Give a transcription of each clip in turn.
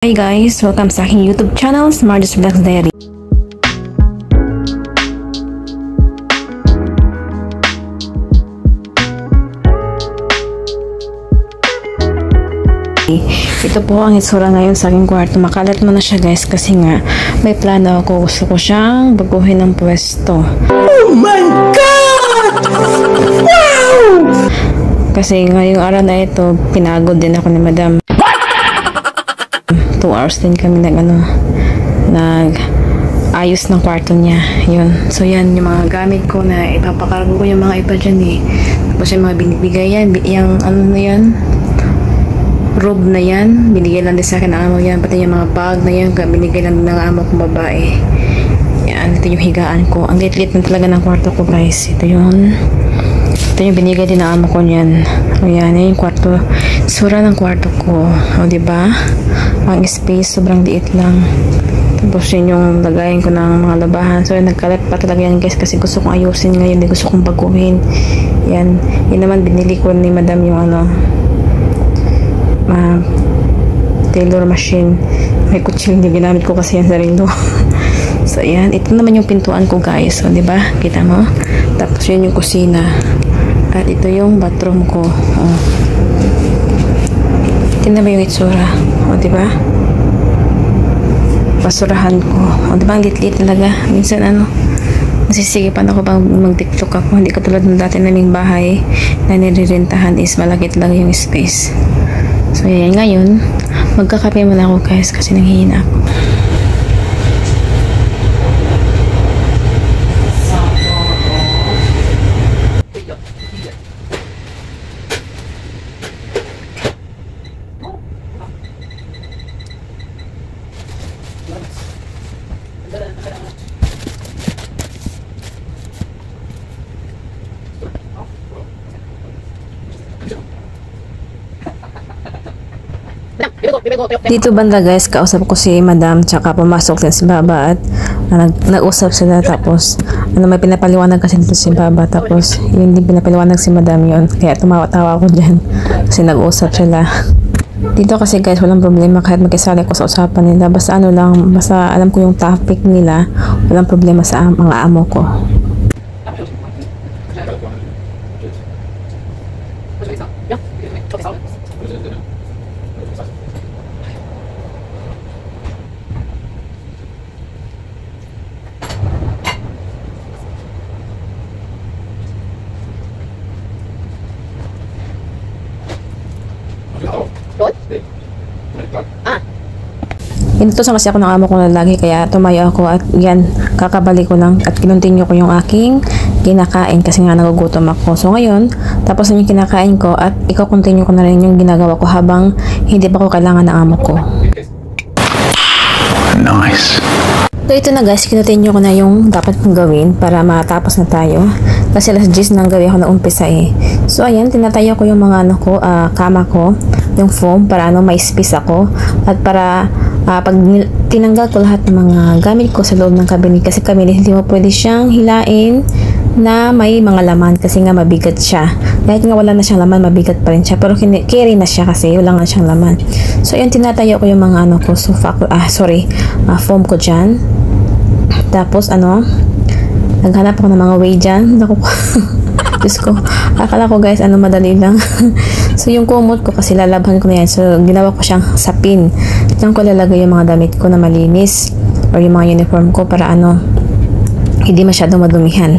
Hi guys! Welcome sa aking YouTube channel, Marjo's Vlogs Diary. Ito po ang itsura ngayon sa aking kwarto. Makalat mo na siya guys kasi nga may plano ako. Gusto ko siyang baguhin ng pwesto. Oh my God! Wow! Kasi ngayong araw na ito, pinagod din ako ni Madam. 2 hours din kami ayos ng kwarto niya. Yun. So yan yung mga gamit ko na ipapakargo ko yung mga iba dyan eh. Tapos yung mga binibigay yan, yung ano na yan, robe na yan, binigay lang din sa akin ng amo yan. Pati yung mga bag na yan, binigay lang din ng amo kong babae. Yan, ito yung higaan ko. Ang lit-lit na talaga ng kwarto ko guys. Ito yun. Ito yung binigay din ng amo ko niyan. O yan, yung kwarto. Sura ng kwarto ko. O diba? Ang space, sobrang liit lang. Tapos yun yung lagayin ko ng mga labahan. So nagkalat pa talaga yan guys kasi gusto kong ayusin ngayon. Gusto kong baguhin. Yan. Yan naman binili ko ni Madam yung tailor machine. May kutsilyo yung ginamit ko kasi yan sa relo. So yan. Ito naman yung pintuan ko guys. O diba? Kita mo? Tapos yun yung kusina. At ito yung bathroom ko. Tingnan ba yung itsura? O, diba? Basurahan ko. O, diba? Ang lit-lit talaga. Minsan, nasisigipan ako pag mag-tiktok ako. Hindi katulad ng dati naming bahay na nirerentahan is malaki talaga yung space. So, yan. Ngayon, magkakape muna ako guys kasi nanghihina ako. Dito banda guys, kausap ko si Madam tsaka pumasok din si Baba at nag-usap sila tapos may pinapaliwanag kasi dito si Baba tapos yun din pinapaliwanag si Madam yun kaya tumawa-tawa ako dyan kasi nag-usap sila. Dito kasi guys walang problema kahit magkisali ko sa usapan nila basta basta alam ko yung topic nila, walang problema sa mga amo ko. Inutusan kasi ako ng amo ko na lagi kaya tumayo ako at yan, kakabalik ko lang at kinontinue ko yung aking kinakain kasi nga nagugutom ako. So ngayon, tapos na yung kinakain ko at iko-continue ko na rin yung ginagawa ko habang hindi pa ko kailangan ng amo ko. Nice! So ito na guys, kinontinue ko na yung dapat kong gawin para matapos na tayo. Kasi alas 10 nang gabi ako na umpisa eh. So ayan, tinatayo ko yung mga kama ko, yung foam para may space ako at para pag tinanggal ko lahat ng mga gamit ko sa loob ng cabinet kasi cabinet hindi mo pwede siyang hilain na may mga laman kasi nga mabigat siya. Kahit nga wala na siyang laman, mabigat pa rin siya pero carry na siya kasi wala nga siyang laman. So ayan, tinatayo ko yung mga ko, sofa ko, foam ko dyan. Tapos naghanap ako ng mga way dyan. Diyos ko, akala ko guys madali lang. So yung kumot ko kasi lalabhan ko na yan, so ginawa ko siyang sapin. Diyan ko lalagay yung mga damit ko na malinis or yung mga uniform ko para hindi masyadong madumihan.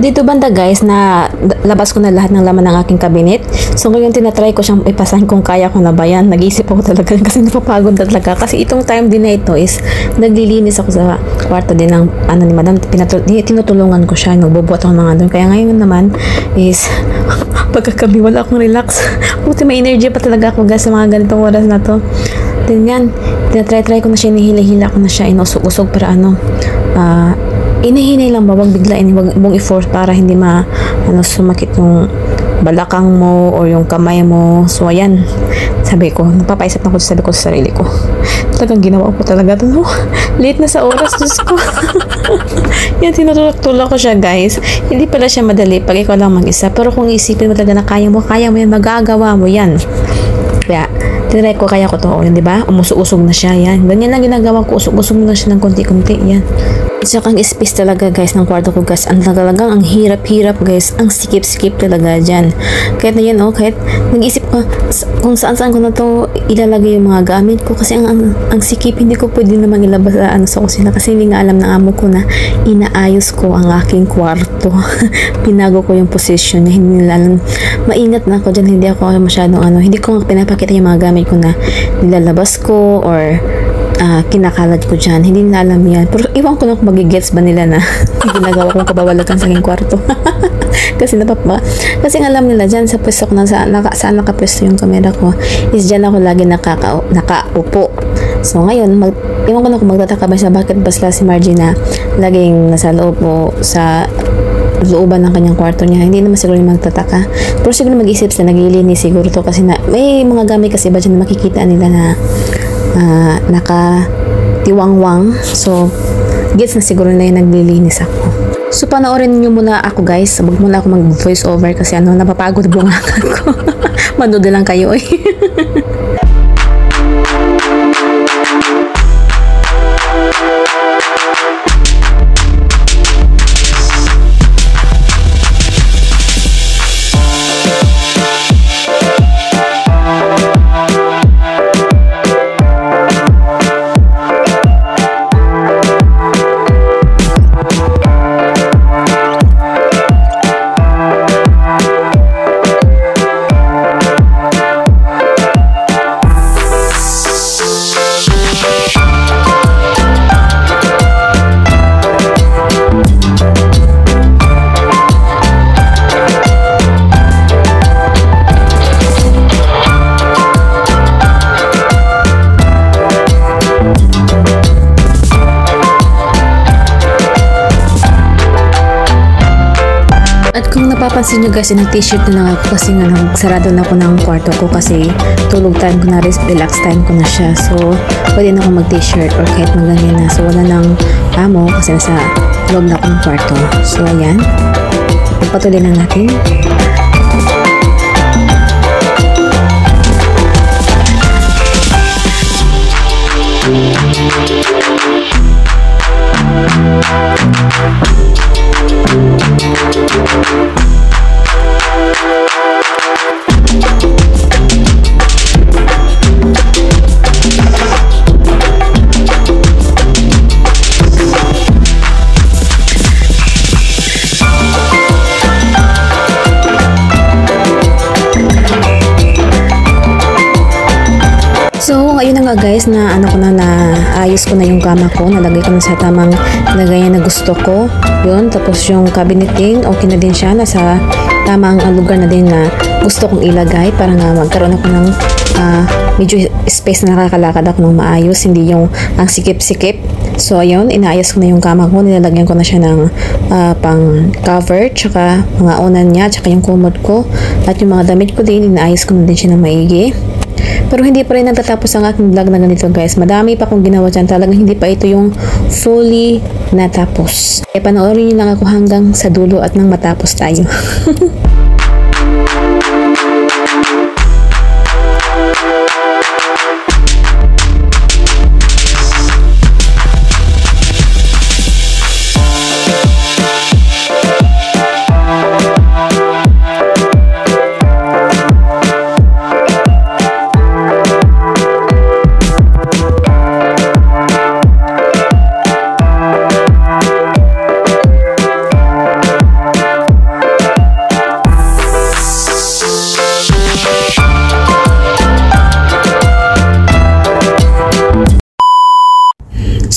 dito banda guys na labas ko na lahat ng laman ng aking cabinet. So ngayon tinatry ko siyang ipasahin kung kaya ko na ba yan. Nag-iisip ako talaga kasi napapagod talaga. Kasi itong time din na ito is naglilinis ako sa kwarto din ng ano ni madam. Tinutulungan ko siya. Nagbubuhat ako mga doon. Kaya ngayon naman is pagkakabi wala akong relax. Buti may energy pa talaga ako guys sa mga ganitong oras na to. Then yan, tinatry ko na siya, inihila-hila ko na siya, inusog-usog para inahinay lang ba, wag biglain, wag mong i-force para hindi sumakit yung balakang mo or yung kamay mo. So ayan, sabi ko, napapaisip na ko, sabi ko sa sarili ko, talagang ginawa ko talaga ito, no? Late na sa oras, Diyos ko. Yan, tinutulak ko siya guys. Hindi pala siya madali pag ikaw lang mag-isa, pero kung isipin mo talaga na kaya mo yan, magagawa mo yan. Kaya tinry ko, kaya ko to, di ba? Umusog-usog na siya, yan. Ganyan lang ginagawa ko, usog-usog na siya ng konti-konti, yan. Saka ang space talaga guys ng kwarto ko guys, ang talagang ang hirap-hirap guys, ang sikip-sikip talaga dyan. Kahit na yan kahit nag-isip ko kung saan-saan ko na to ilalagay yung mga gamit ko kasi ang sikip, hindi ko pwede naman ilabas sa kusina kasi hindi nga alam ng amo ko na inaayos ko ang aking kwarto. Pinago ko yung position niya, hindi nila alam. Maingat na ako dyan, hindi ako masyadong hindi ko pinapakita yung mga gamit ko na nilalabas ko or kinakalat ko dyan. Hindi nila alam yan. Pero iwan ko na kung magigets ba nila na ginagawa kong kabawalakan sa aking kwarto. Kasi alam nila dyan sa pwesto ko na saan nakapwesto yung camera ko is dyan ako lagi nakaupo. So ngayon, iwan ko na kung magtataka ba siya bakit ba sila si Margie na laging nasa loob o sa looban ng kanyang kwarto niya. Hindi naman siguro yung magtataka. Pero siguro mag-isip sila, naglilinis siguro to kasi may mga gamit kasi ba dyan na makikita nila na nakatiwangwang. So, gets na siguro na yung naglilinis ako. So, panoorin nyo muna ako guys. Wag muna ako mag-voice over kasi napapagod bungakan ko. Manood lang kayo eh. Napapansin nyo guys, nag-t-shirt na lang ako kasi nga sarado na ako ng kwarto ko kasi tulog time ko na, relax time ko na siya. So, pwede na ako mag-t-shirt or kahit maganyan na. So, wala nang amo kasi nasa loob na ako ng kwarto. So, ayan. Pagpatuloy na natin. So, ayun na nga guys, na ayos ko na yung kama ko, nalagay ko na sa tamang lagayan na gusto ko. Yun, tapos yung cabinet din, okay na din siya, nasa tamang lugar na din na gusto kong ilagay para nga magkaroon ako ng medyo space na nakakalakad ako ng maayos, hindi yung ang sikip-sikip. So, ayun, inaayos ko na yung kama ko, nilalagyan ko na siya ng pang cover, tsaka mga unan niya, tsaka yung kumot ko, at yung mga damit ko din, inaayos ko na din siya ng maigi. Pero hindi pa rin nagtatapos ang aking vlog na ganito guys. Madami pa akong ginawa dyan. Talagang hindi pa ito yung fully natapos. Kaya panoorin nyo lang ako hanggang sa dulo at nang matapos tayo.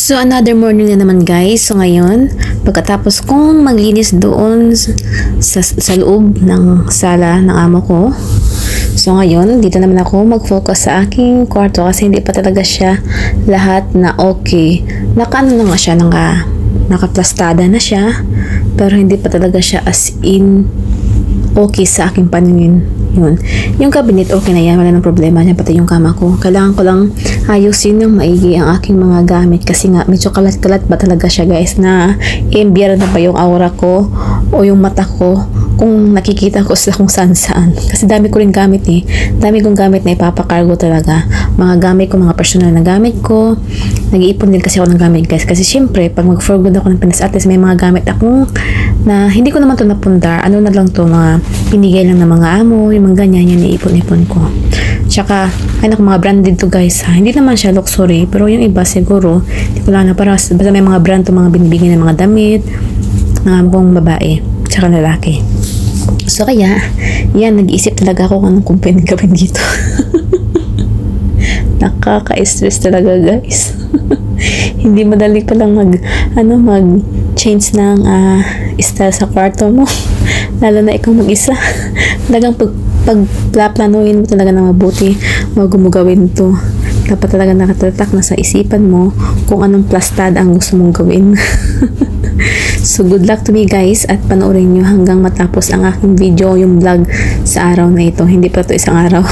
So another morning na naman guys. So ngayon, pagkatapos kong maglinis doon sa loob ng sala ng amo ko. So ngayon, dito naman ako mag-focus sa aking kwarto kasi hindi pa talaga siya lahat na okay. Nakaano na nga siya, nakaplastada na siya, pero hindi pa talaga siya as in okay sa aking paningin. Yun. Yung cabinet, okay na yan. Wala nang problema niya. Pati yung kama ko. Kailangan ko lang ayusin yung maigi ang aking mga gamit. Kasi nga, medyo kalat-kalat ba talaga siya guys na imbiyara na ba yung aura ko o yung mata ko kung nakikita ko sa kung saan-saan. Kasi dami ko rin gamit eh. Dami kong gamit na ipapakargo talaga. Mga gamit ko, mga personal na gamit ko. Nag-iipon din kasi ako ng gamit guys. Kasi syempre, pag mag-for good ako ng Pinas Artist, may mga gamit akong na hindi ko naman to napundar. Ano na lang to, mga pinigay lang ng mga amo, yung mga ganyan, yan iipon-ipon ko. Tsaka, ay naku, mga branded to guys ha. Hindi naman siya luxury, pero yung iba siguro, hindi ko lang na para, basta may mga brand to, mga binibigyan ng mga damit, ng among babae, tsaka lalaki. So kaya, yan, nag-iisip talaga ako kung anong kumpin gawin dito. Nakaka-stress talaga guys. Hindi madali pa lang mag-change ng style sa kwarto mo. Lalo na ikaw mag-isa. Talagang pagplaplanuhin mo talaga na mabuti bago mo gawin to. Dapat talaga nakatatak na sa isipan mo kung anong plastad ang gusto mong gawin. So good luck to me guys at panoorin nyo hanggang matapos ang aking video, yung vlog sa araw na ito. Hindi pa to isang araw.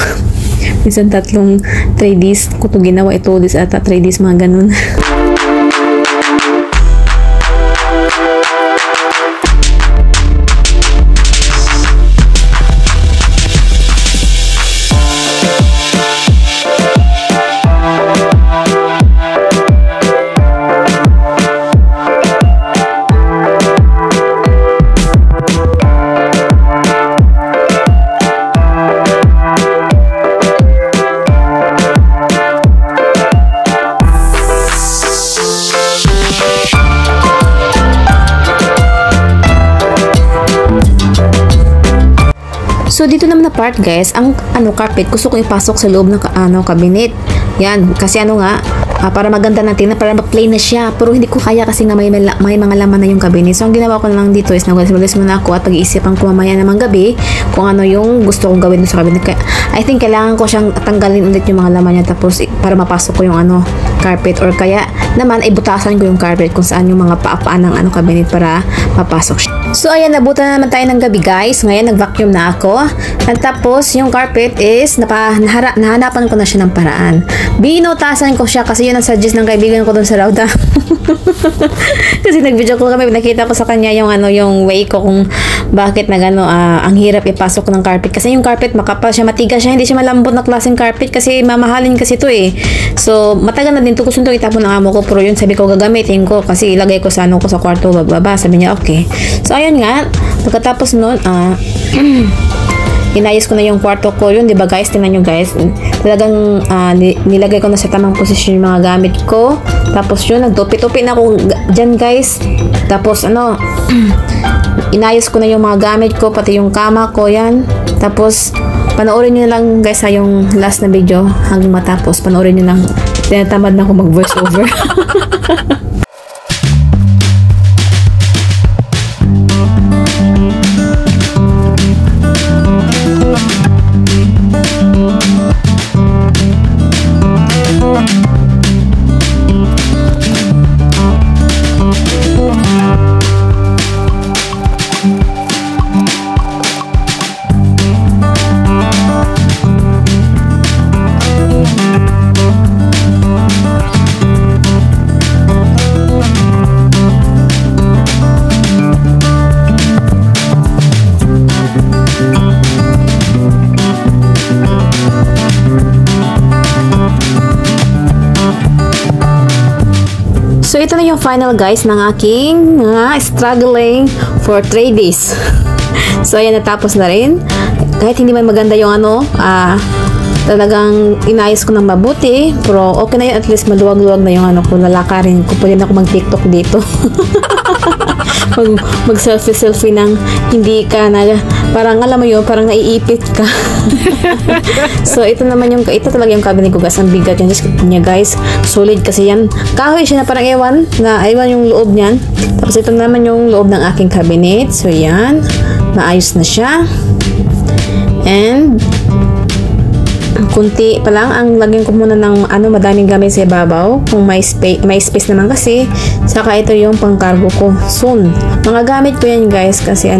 Minsan 3 days ko to ginawa, ito this ata 3 days, mga ganun. So dito naman na part guys, ang carpet gusto kong ipasok sa loob ng cabinet. Yan, kasi para maganda na tingnan, para mag-plain na siya. Pero hindi ko kaya kasi nga may mga laman na yung cabinet. So ang ginawa ko na lang dito is nagwalis muna ako at pag-iisipan ko mamaya namang gabi kung ano yung gusto kong gawin sa cabinet. Kaya, I think kailangan ko siyang tanggalin ulit yung mga laman niya tapos para mapasok ko yung carpet, or kaya naman ay butasan ko yung carpet kung saan yung mga paapaan ng cabinet para mapasok siya. So ayan, nabutan na naman tayo ng gabi guys. Ngayon nag-vacuum na ako. At tapos yung carpet is nahanapan ko na siya ng paraan. Binutasan ko siya kasi yun ang suggest ng kaibigan ko dun sa Rauda. Kasi nag-video ko kami, nakita ko sa kanya yung yung way ko kung bakit ang hirap ipasok ng carpet. Kasi yung carpet makapal siya, matigas siya, hindi siya malambot na klaseng carpet kasi mamahalin kasi ito eh. So matagal na din ito, gusto nito itapon ng amo ko, pero yun sabi ko gagamitin ko kasi ilagay ko sa ko sa kwarto bababa. Sabi niya okay. So ayun nga, pagkatapos nun inayos ko na yung kwarto ko. Yun, di ba guys? Tingnan nyo guys. Talagang nilagay ko na sa tamang posisyon yung mga gamit ko. Tapos yun, nagtupi-tupi na ako dyan guys. Tapos inayos ko na yung mga gamit ko, pati yung kama ko, yan. Tapos panoorin nyo lang guys yung last na video hanggang matapos. Panoorin nyo lang. Tinatamad na ako mag-voice over. So ito na yung final guys ng aking struggling for 3 days. So ayan, natapos na rin. Kahit hindi man maganda yung talagang inayos ko ng mabuti, pero okay na yun, at least maluwag-luwag na yung ko, lalakarin ko. Pwede na ako mag-TikTok dito. Mag-selfie-selfie ng hindi ka parang alam mo yun, parang naiipit ka. So, ito talaga yung cabinet ko guys. Ang bigat niya guys. Solid kasi yan. Kahoy siya na parang ewan yung loob niyan. Tapos ito naman yung loob ng aking cabinet. So, yan. Maayos na siya. And, kunti pa lang ang lagyan ko muna ng madaming gamit sa ibabaw kung may space naman kasi saka ito yung pangkargo ko soon. Mga gamit ko yan guys kasi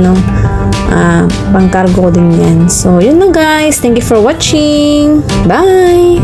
pangkargo ko din yan. So yun lang guys, thank you for watching, bye.